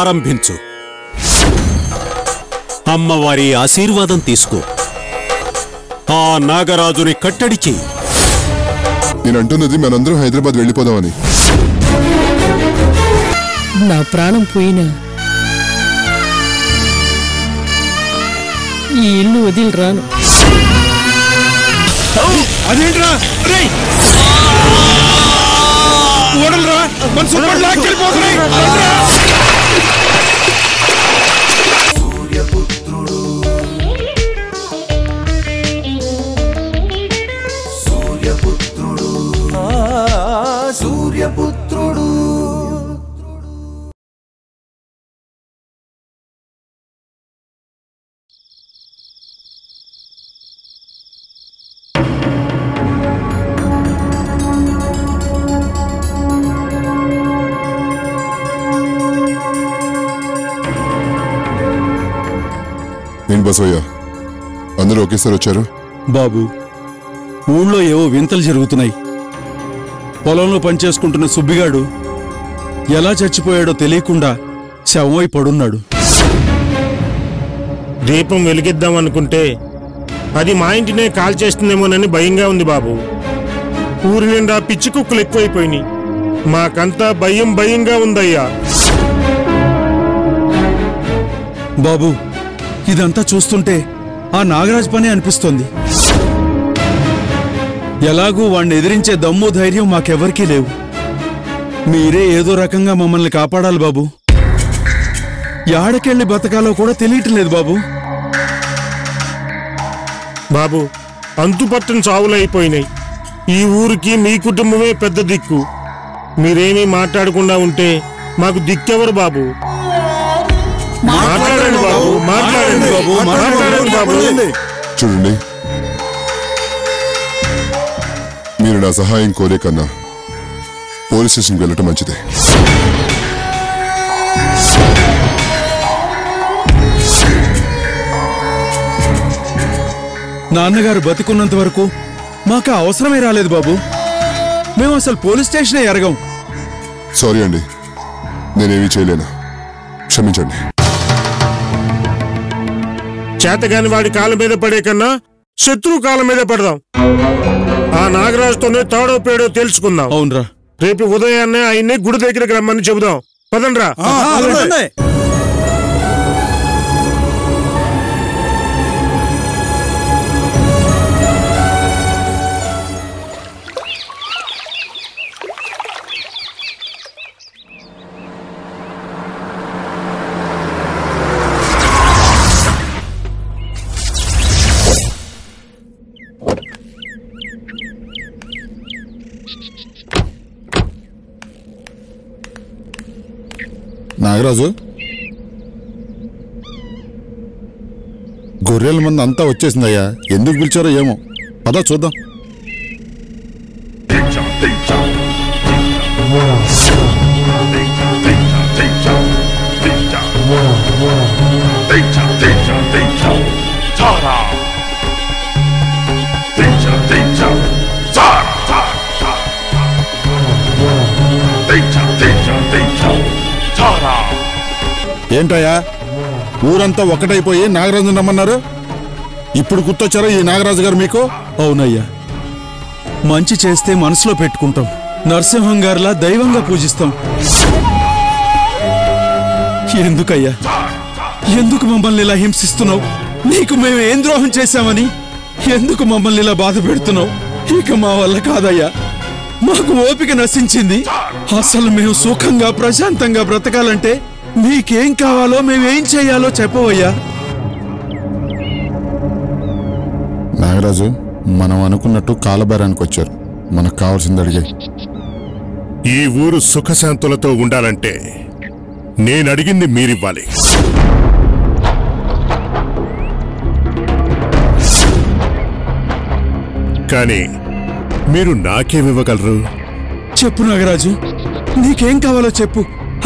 ప్రారంభించు. అమ్మవారి ఆశీర్వాదం తీసుకో. ఆ నాగరాజుని కట్టడి చెయ్యి. నేనంటున్నది మనందరం హైదరాబాద్ వెళ్ళిపోదామని. నా ప్రాణం పోయినా ఈ ఇల్లు వదిలి రాను. అదేంట్రా ఓడలరా మనసు లాక్కెళ్ళిపోతున్నాయి. సూర్యపుత్రుడు ఏంటి బసవయ్య, అందరూ ఒకేసారి వచ్చారు? బాబు, ఊళ్ళో ఏవో వింతలు జరుగుతున్నాయి. పొలంలో పనిచేసుకుంటున్న సుబ్బిగాడు ఎలా చచ్చిపోయాడో తెలియకుండా శవమై పడున్నాడు. దీపం వెలిగిద్దామనుకుంటే అది మా ఇంటినే కాల్ చేస్తుందేమోనని భయంగా ఉంది బాబు. ఊరి నిండా పిచ్చి కుక్కలు ఎక్కువైపోయినాయి. మాకంతా భయంగా ఉందయ్యా. బాబు, ఇదంతా చూస్తుంటే ఆ నాగరాజ్ పనే అనిపిస్తోంది. ఎలాగూ వాణ్ణి ఎదిరించే దమ్ము ధైర్యం మాకెవరికీ లేవు. మీరే ఏదో రకంగా మమ్మల్ని కాపాడాలి బాబు. యాడకెళ్ళి బతకాలో కూడా తెలియటం లేదు బాబు. బాబు, అంతుపట్టని చావులైపోయినాయి. ఈ ఊరికి మీ కుటుంబమే పెద్ద దిక్కు. మీరేమీ మాట్లాడకుండా ఉంటే మాకు దిక్కెవరు బాబు? మాట్లాడండి బాబు, మాట్లాడండి బాబు, మాట్లాడండి బాబు. చూడండి, మీరు నా సహాయం కోరే కన్నా పోలీస్ స్టేషన్కి వెళ్ళటం మంచిదే. నాన్నగారు బతికున్నంత వరకు మాకు అవసరమే రాలేదు బాబు. మేము అసలు పోలీస్ స్టేషనే ఎరగం. సారీ అండి, నేనేమీ చేయలేను, క్షమించండి. చేతగాని వాడి కాళ్ళ మీద పడే కన్నా శత్రువు కాళ్ళ మీద పడదాం. ఆ నాగరాజుతోనే తాడో పేడో తెలుసుకుందాం. అవునరా, రేపు ఉదయాన్నే ఆయన్ని గుడి దగ్గరికి రమ్మని చెబుదాం. పదండ్రా. నాగరాజు, గొర్రెల మంది అంతా వచ్చేసిందయ్యా. ఎందుకు పిలిచారో ఏమో, పద చూద్దాం. ఏంటయ్యా, ఊరంతా ఒకటైపోయి నాగరాజు రమ్మన్నారు. ఇప్పుడు గుర్తొచ్చారా ఈ నాగరాజు గారు మీకు? అవునయ్యా, మంచి చేస్తే మనసులో పెట్టుకుంటాం. నరసింహం గారిలా దైవంగా పూజిస్తాం. ఎందుకయ్యా, ఎందుకు మమ్మల్ని ఇలా హింసిస్తున్నావు? నీకు మేము ఏం ద్రోహం చేశామని ఎందుకు మమ్మల్ని ఇలా బాధ పెడుతున్నావు? ఇక మా వల్ల కాదయ్యా, మాకు ఓపిక నశించింది. అసలు మేము సుఖంగా ప్రశాంతంగా బ్రతకాలంటే నీకేం కావాలో మేమేం చేయాలో చెప్పవయ్యా. నాగరాజు, మనం అనుకున్నట్టు కాలబేరానికి వచ్చారు. మనకు కావాల్సింది అడిగే. ఈ ఊరు సుఖశాంతులతో ఉండాలంటే నేనడిగింది మీరివ్వాలి. కానీ మీరు నాకేమివ్వగలరు? చెప్పు నాగరాజు, నీకేం కావాలో చెప్పు,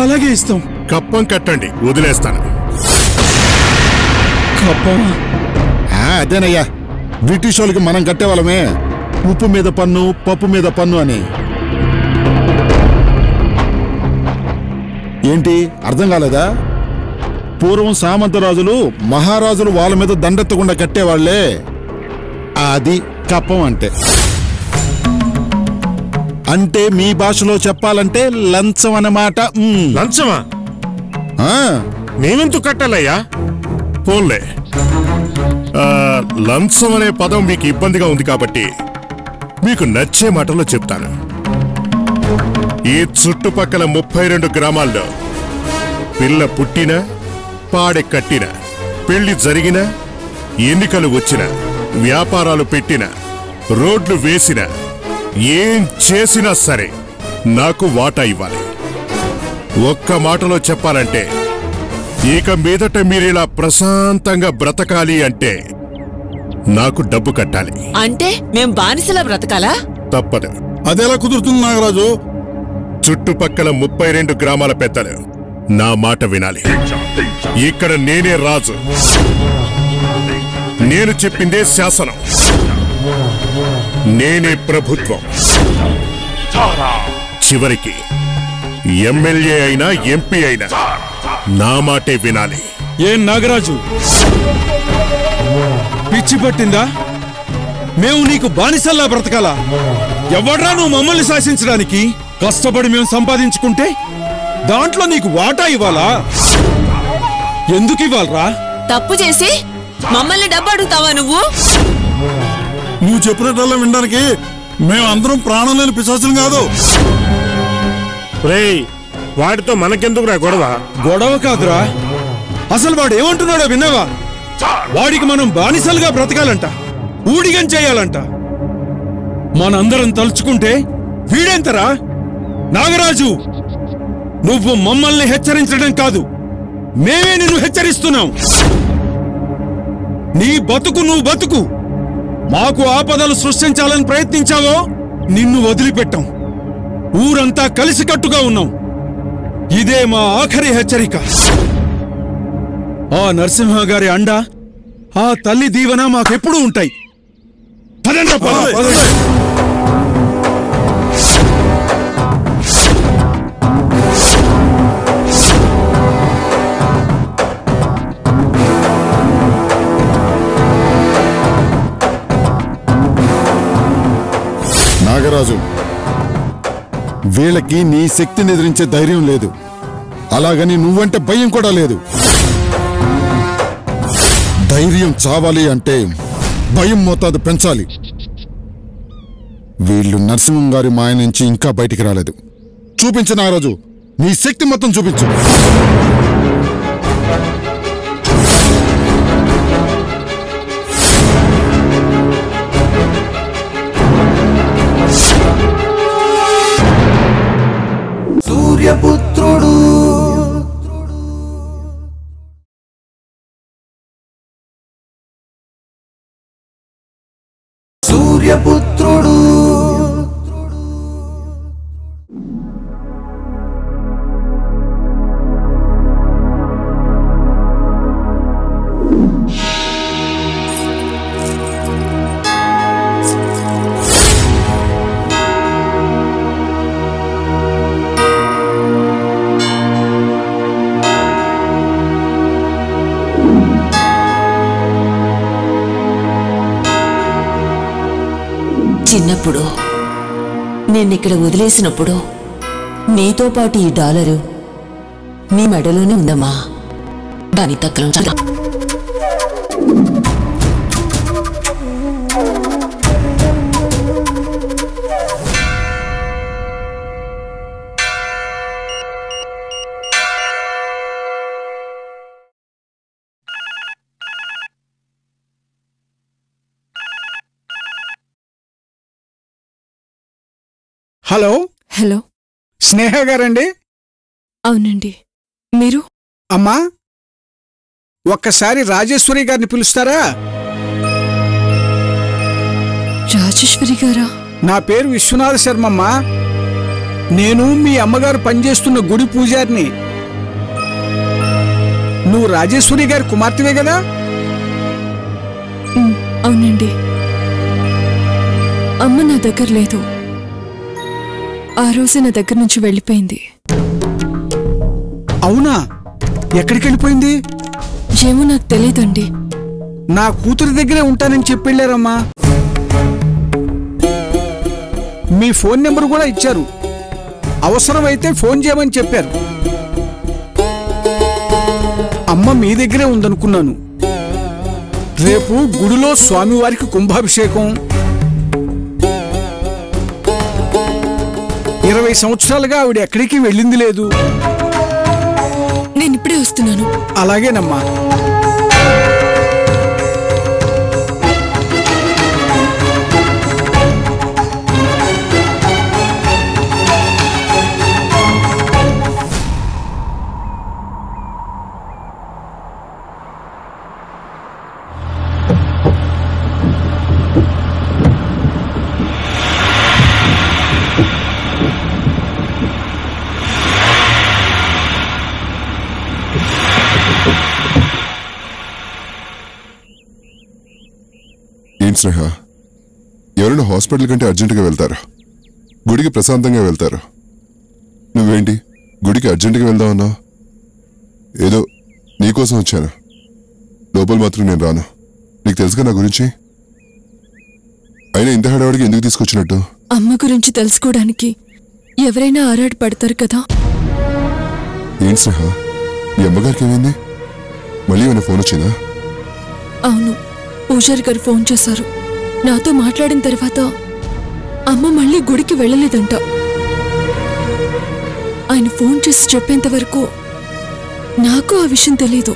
అలాగే ఇస్తాం. కప్పం కట్టండి, వదిలేస్తాను. కప్పమా? అదేనయ్యా, బ్రిటిష్ వాళ్ళకి మనం కట్టేవాళ్ళమే, ఉప్పు మీద పన్ను, పప్పు మీద పన్ను అని. ఏంటి అర్థం కాలేదా? పూర్వం సామంతరాజులు మహారాజులు వాళ్ళ మీద దండెత్తకుండా కట్టేవాళ్లే. అది కప్పం అంటే. అంటే మీ భాషలో చెప్పాలంటే లంచం అన్నమాట. లంచమా? మేమెందుకు కట్టాలయ్యా? పోన్లే, లంచం అనే పదం మీకు ఇబ్బందిగా ఉంది కాబట్టి మీకు నచ్చే మాటలో చెప్తాను. ఈ చుట్టుపక్కల 32 గ్రామాల్లో పిల్ల పుట్టినా, పాడె కట్టినా, పెళ్లి జరిగినా, ఎన్నికలు వచ్చినా, వ్యాపారాలు పెట్టినా, రోడ్లు వేసినా, ఏం చేసినా సరే నాకు వాటా ఇవ్వాలి. ఒక్క మాటలో చెప్పాలంటే ఇక మీదట మీరిలా ప్రశాంతంగా బ్రతకాలి అంటే నాకు డబ్బు కట్టాలి. అంటే మేం బానిసలా బ్రతకాలా? తప్పదు. అదెలా కుదురుతుంది నాగరాజు? చుట్టుపక్కల 32 గ్రామాల పెద్దలు నా మాట వినాలి. ఇక్కడ నేనే రాజు, నేను చెప్పిందే శాసనం, నేనే ప్రభుత్వం. చివరికి ఎమ్మెల్యే అయినా ఎంపీ అయినా నా మాటే వినాలి. ఏం నాగరాజు, పిచ్చి పట్టిందా? మేము నీకు బానిసల్లా బ్రతకాలా? ఎవడ్రా నువ్వు మమ్మల్ని శాసించడానికి? కష్టపడి మేము సంపాదించుకుంటే దాంట్లో నీకు వాటా ఇవ్వాలా? ఎందుకు ఇవ్వాలరా? తప్పు చేసి మమ్మల్ని డబ్బు అడుగుతావా నువ్వు? నువ్వు చెప్పినట్లల్లా వినడానికి మేమందరం ప్రాణం లేని పిశాచులం కాదు. రేయ్, వాడితో మనకెందుకురా గొడవ? గొడవ కాదురా, అసలు వాడు ఏమంటున్నాడో విన్నావా? వాడికి మనం బానిసలుగా బ్రతకాలంట, ఊడిగం చేయాలంట. మనందరం తలుచుకుంటే వీడెంతరా? నాగరాజు, నువ్వు మమ్మల్ని హెచ్చరించడం కాదు, మేమే నిన్ను హెచ్చరిస్తున్నాం. నీ బతుకు నువ్వు బతుకు. మాకు ఆపదలు సృష్టించాలని ప్రయత్నించావో నిన్ను వదిలిపెట్టాం. ఊరంతా కలిసికట్టుగా ఉన్నాం. ఇదే మా ఆఖరి హెచ్చరిక. ఆ నరసింహ గారి అండ, ఆ తల్లి దీవెన మాకెప్పుడూ ఉంటాయి. పదండ్రా, పదండి. నాగరాజు, వీళ్ళకి నీ శక్తిని ఎదిరించే ధైర్యం లేదు, అలాగని నువ్వంటే భయం కూడా లేదు. ధైర్యం చావాలి అంటే భయం మోతాదు పెంచాలి. వీళ్ళు నరసింహం గారి మాయ నుంచి ఇంకా బయటికి రాలేదు. చూపించు నాగరాజు, నీ శక్తి మొత్తం చూపించు. సూర్యపుత్రుడు సూర్యపుత్రుడు చిన్నప్పుడు నిన్నిక్కడ వదిలేసినప్పుడు నీతో పాటు ఈ డాలరు నీ మెడలోనే ఉందమ్మా. దాని తక్కలం చదువు. హలో హలో, స్నేహ గారండి? అవునండి. మీరు? అమ్మా, ఒక్కసారి రాజేశ్వరి గారిని పిలుస్తారా? రాజేశ్వరి గారా? నా పేరు విశ్వనాథ శర్మమ్మా. నేను మీ అమ్మగారు పనిచేస్తున్న గుడి పూజారిని. నువ్వు రాజేశ్వరి గారి కుమార్తెవే కదా? అవునండి. అమ్మ నా దగ్గర లేదు. ఆ రోజు నా దగ్గర నుంచి వెళ్ళిపోయింది. అవునా? ఎక్కడికి వెళ్ళిపోయింది? ఏమో నాకు తెలియదండి. నా కూతురి దగ్గరే ఉంటానని చెప్పెళ్ళారమ్మా. మీ ఫోన్ నెంబర్ కూడా ఇచ్చారు. అవసరమైతే ఫోన్ చేయమని చెప్పారు. అమ్మ మీ దగ్గరే ఉందనుకున్నాను. రేపు గుడిలో స్వామివారికి కుంభాభిషేకం. 20 సంవత్సరాలుగా ఆవిడ ఎక్కడికి వెళ్ళింది లేదు. నేను ఇప్పుడే వస్తున్నాను. అలాగేనమ్మా. ఏంటి స్నేహ, ఎవరైనా హాస్పిటల్ కంటే అర్జెంటుగా వెళ్తారు, గుడికి ప్రశాంతంగా వెళ్తారు. నువ్వేంటి గుడికి అర్జెంటుగా వెళ్దామన్నా? ఏదో నీకోసం వచ్చాను. లోపల మాత్రం నేను రాను. నీకు తెలుసుగా నా గురించి. అయినా ఇంత హడావుడికి ఎందుకు తీసుకొచ్చినట్టు? అమ్మ గురించి తెలుసుకోవడానికి ఎవరైనా ఆరాడి పడతారు కదా. ఏంటి స్నేహ, మీ అమ్మగారికి ఏమైంది? మళ్ళీ ఏమైనా ఫోన్ వచ్చిందా? అవును, పూజారి గారు ఫోన్ చేశారు. నాతో మాట్లాడిన తర్వాత అమ్మ మళ్ళీ గుడికి వెళ్ళలేదంట. ఆయన ఫోన్ చేసి చెప్పేంత వరకు నాకు ఆ విషయం తెలీదు.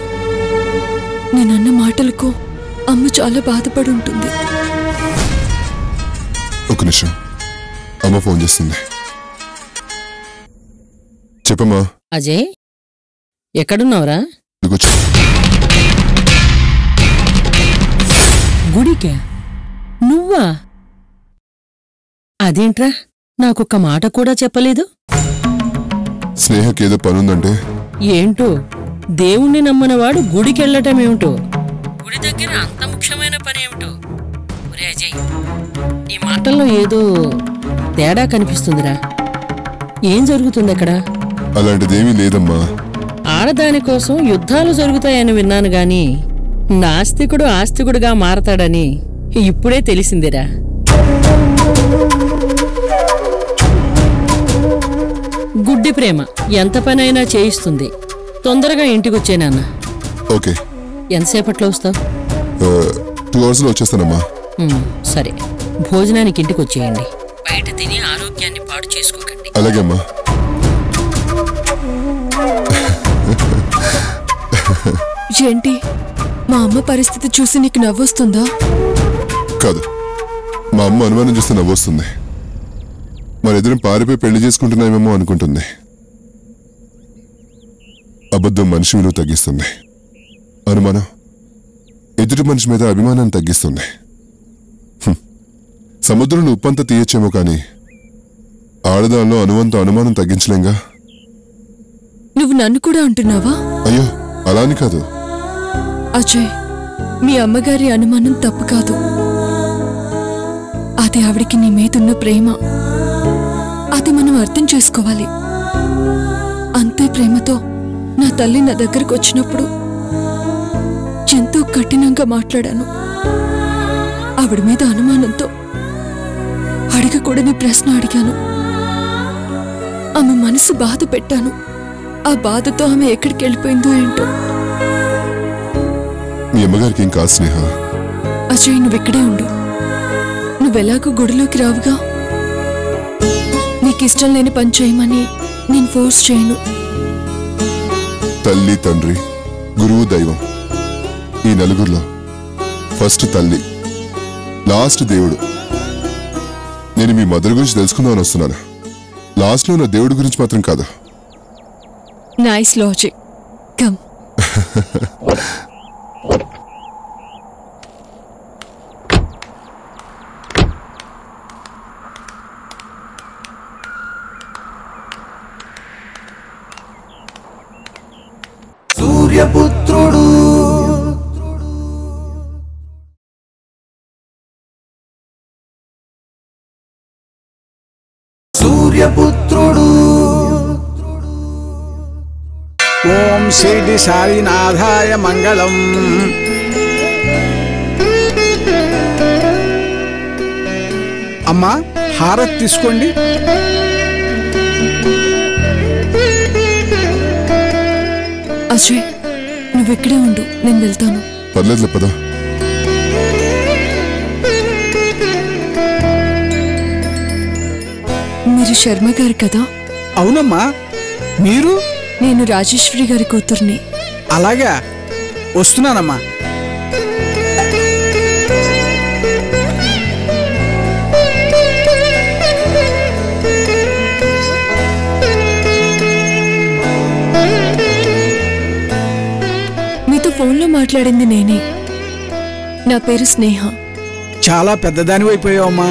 నేనన్న మాటలకు అమ్మ చాలా బాధపడి ఉంటుంది. ఒక నిమిషం, అమ్మ ఫోన్ చేస్తుంది. చెప్పమ్మా. అజయ్, ఎక్కడున్నావురా? గుడికా? నువ్వా? అదేంట్రా, నాకొక్క మాట కూడా చెప్పలేదు. స్నేహకేదో పనుందంటే ఏంటో, దేవుణ్ణి నమ్మనవాడు గుడికెళ్ళటమేమిటో, గుడి దగ్గర అంత ముఖ్యమైన పనేమిటో. ఒరే అజయ్, నీ మాటల్లో ఏదో తేడా కనిపిస్తుందిరా. ఏం జరుగుతుంది అక్కడ? అలాంటిదేమీ లేదమ్మా. ఆడదాని కోసం యుద్ధాలు జరుగుతాయని విన్నాను గాని నాస్తికుడు ఆస్తికుడుగా మారతాడని ఇప్పుడే తెలిసిందిరా. గుడ్డి ప్రేమ ఎంత పనైనా చేయిస్తుంది. తొందరగా ఇంటికొచ్చేనాన్న. ఓకే. ఎంతసేపట్లో వస్తావు? 2 అవర్స్లో వచ్చేస్తానమ్మా. సరే, భోజనానికి ఇంటికి వచ్చేయండి. బయట తిని ఆరోగ్యాన్ని పాడు చేసుకోకండి. అలాగే అమ్మా. ఏంటి, మా అమ్మ పరిస్థితి చూసి నీకు నవ్వొస్తుందా? కాదు, మా అమ్మ అనుమానం చూస్తే నవ్వొస్తుంది. మరిద్దరం పారిపోయి పెళ్లి చేసుకుంటున్నామేమో అనుకుంటుంది. అబద్ధం మనిషి విలువ తగ్గిస్తుంది. అనుమానం ఎదుటి మనిషి మీద అభిమానాన్ని తగ్గిస్తుంది. సముద్రంలో ఉప్పంతా తీయచ్చేమో కానీ ఆడదానిలో అనువంత అనుమానం తగ్గించలేంగా. నువ్వు నన్ను కూడా అంటున్నావా? అయ్యో, అలాని కాదు. అజయ్, మీ అమ్మగారి అనుమానం తప్పు కాదు. అది ఆవిడికి నీ మీదున్న ప్రేమ. అది మనం అర్థం చేసుకోవాలి. అంతే ప్రేమతో నా తల్లి నా దగ్గరకు వచ్చినప్పుడు ఎంతో కఠినంగా మాట్లాడాను. ఆవిడ మీద అనుమానంతో అడగకూడని ప్రశ్న అడిగాను. ఆమె మనసు బాధ పెట్టాను. ఆ బాధతో ఆమె ఎక్కడికి వెళ్ళిపోయిందో ఏంటో. మీ అమ్మగారికి ఏం కాదు స్నేహ. అజయ్, నువ్విక్కడే ఉండు. నువ్వెలాగూ గుడిలోకి రావుగా. నీకిష్టం లేని పని చేయమని నేను ఫోర్స్ చేయను. తల్లి, తండ్రి, గురువు, దైవం, ఈ నలుగురిలో ఫస్ట్ తల్లి, లాస్ట్ దేవుడు. నేను మీ మదర్ గురించి తెలుసుకుందామని వస్తున్నాను. లాస్ట్లో నా దేవుడి గురించి మాత్రం కాదు. Nice logic. కమ్. సూర్యపుత్రుడు సూర్యపుత్రుడు ఓం శిరిడి సాయినాథాయ మంగళం. అమ్మా హారతి తీసుకోండి. అజయ్ నువ్వెక్కడే ఉండు, నేను వెళ్తాను. పర్లేదులే పద. మీరు శర్మ గారు కదా? అవునమ్మా. మీరు? నేను రాజేశ్వరి గారి కూతుర్ని. అలాగా, వస్తున్నానమ్మా. మీతో ఫోన్లో మాట్లాడింది నేనే. నా పేరు స్నేహ. చాలా పెద్దదానివైపోయావమ్మా.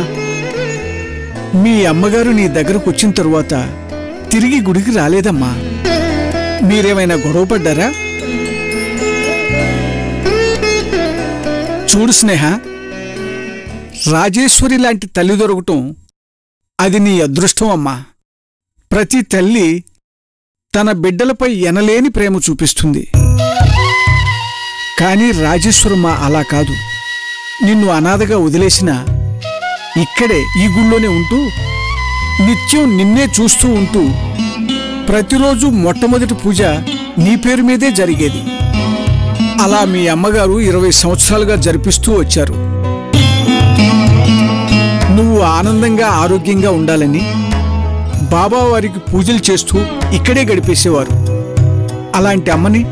మీ అమ్మగారు నీ దగ్గరకు వచ్చిన తరువాత తిరిగి గుడికి రాలేదమ్మా. మీరేమైనా గొడవ పడ్డారా? చూడు స్నేహ, రాజేశ్వరి లాంటి తల్లి దొరకటం అది నీ అదృష్టం అమ్మా. ప్రతి తల్లి తన బిడ్డలపై ఎనలేని ప్రేమ చూపిస్తుంది. కానీ రాజేశ్వరమ్మ అలా కాదు. నిన్ను అనాథగా వదిలేసినా ఇక్కడే ఈ గుళ్ళోనే ఉంటూ నిత్యం నిన్నే చూస్తూ ఉంటూ ప్రతిరోజు మొట్టమొదటి పూజ నీ పేరు మీదే జరిగేది. అలా మీ అమ్మగారు 20 సంవత్సరాలుగా జరిపిస్తూ వచ్చారు. నువ్వు ఆనందంగా ఆరోగ్యంగా ఉండాలని బాబావారికి పూజలు చేస్తూ ఇక్కడే గడిపేసేవారు. అలాంటి అమ్మని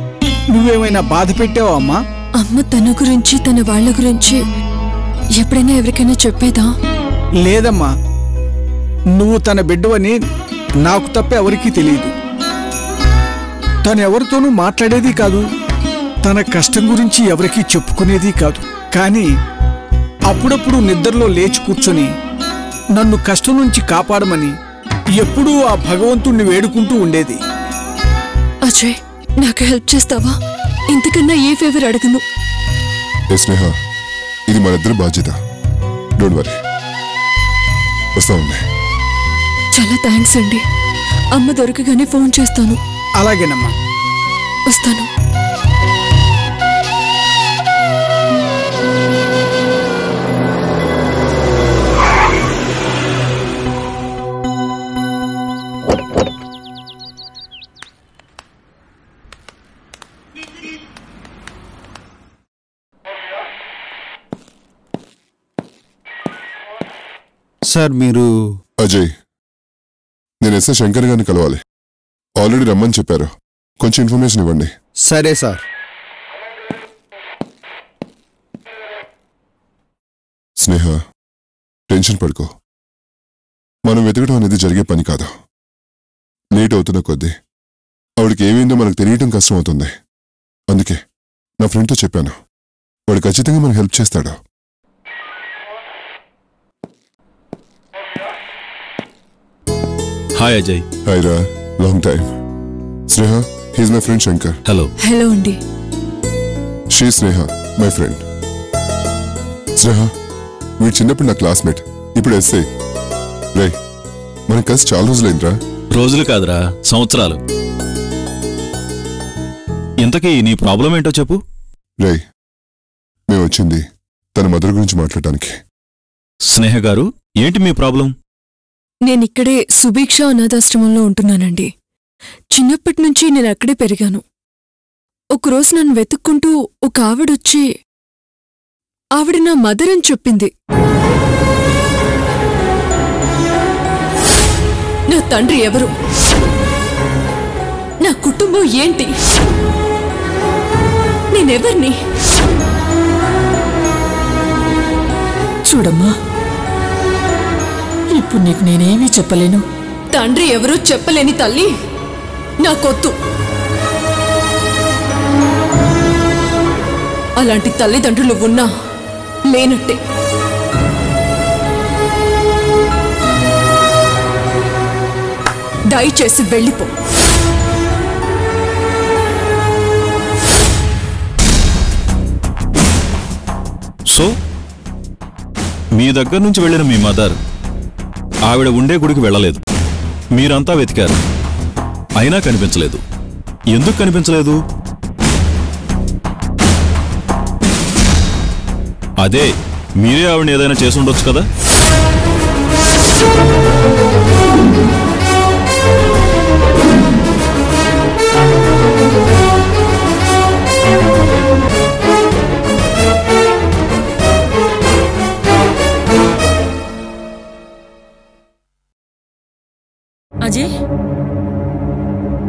నువ్వేమైనా బాధ పెట్టావా అమ్మా? అమ్మ తన గురించి తన వాళ్ళ గురించి ఎప్పుడైనా ఎవరికైనా చెప్పేదా? లేదమ్మా. నువ్వు తన బిడ్డవని నాకు తప్ప ఎవరికీ తెలియదు. తనెవరితోనూ మాట్లాడేది కాదు, తన కష్టం గురించి ఎవరికీ చెప్పుకునేది కాదు. కానీ అప్పుడప్పుడు నిద్రలో లేచి కూర్చొని నన్ను కష్టం నుంచి కాపాడమని ఎప్పుడూ ఆ భగవంతుణ్ణి వేడుకుంటూ ఉండేది. అజయ్ నాకు హెల్ప్ చేస్తావా? ఇంతకన్నా ఏ ఫేవర్ అడగను. స్నేహ, ఇది మనిద్దరి బాధ్యత. Don't worry. వస్తా ఉంది. చాలా థ్యాంక్స్ అండి. అమ్మ దొరకగానే ఫోన్ చేస్తాను. అలాగేనమ్మా, వస్తాను. సార్ మీరు? అజయ్, నేను ఎస్ఐ శంకర్ గారిని కలవాలి. ఆల్రెడీ రమ్మని చెప్పారు. కొంచెం ఇన్ఫర్మేషన్ ఇవ్వండి. సరే సార్. స్నేహ, టెన్షన్ పడుకో. మనం వెతకడం అనేది జరిగే పని కాదు. లేట్ అవుతున్న కొద్దీ ఆవిడకి ఏమైందో మనకు తెలియటం కష్టం అవుతుంది. అందుకే నా ఫ్రెండ్తో చెప్పాను, వాడు ఖచ్చితంగా మనకు హెల్ప్ చేస్తాడు. హాయ్ అజయ్. హాయ్ రా, long time. Sneha, he's my friend Shankar. Hello. Hello అండి. She Sneha, my friend. Sneha, వీడు చిన్నప్పుడు నా క్లాస్మేట్, ఇప్పుడు ఎస్ఐ. రే, మన కలిసి చాలా రోజులైందిరా. రోజులు కాదురా, సంవత్సరాలు. ఇంతకీ నీ ప్రాబ్లం ఏంటో చెప్పు. రే, మేము వచ్చింది తన మదర్ గురించి మాట్లాడటానికి. స్నేహ గారు, ఏంటి మీ ప్రాబ్లం? నేనిక్కడే సుభిక్ష అనాథాశ్రమంలో ఉంటున్నానండి. చిన్నప్పటి నుంచి నేను అక్కడే పెరిగాను. ఒకరోజు నన్ను వెతుక్కుంటూ ఒక ఆవిడొచ్చి ఆవిడ నా మదర్ అని చెప్పింది. నా తండ్రి ఎవరు, నా కుటుంబం ఏంటి, నేనెవర్ని? చూడమ్మా, ఇప్పుడు నీకు నేనేమీ చెప్పలేను. తండ్రి ఎవరూ చెప్పలేని తల్లి నాకొద్దు. అలాంటి తల్లిదండ్రులు ఉన్నా లేనట్టే. దయచేసి వెళ్ళిపో. సో మీ దగ్గర నుంచి వెళ్ళిన మీ మదర్ ఆవిడ ఉండే గుడికి వెళ్ళలేదు. మీరంతా వెతికారు, అయినా కనిపించలేదు. ఎందుకు కనిపించలేదు? అదే మీరే ఆవిడని ఏదైనా చేసి ఉండొచ్చు కదా. అజయ్,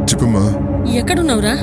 చెప్పమ్మా. ఎక్కడున్నావురా?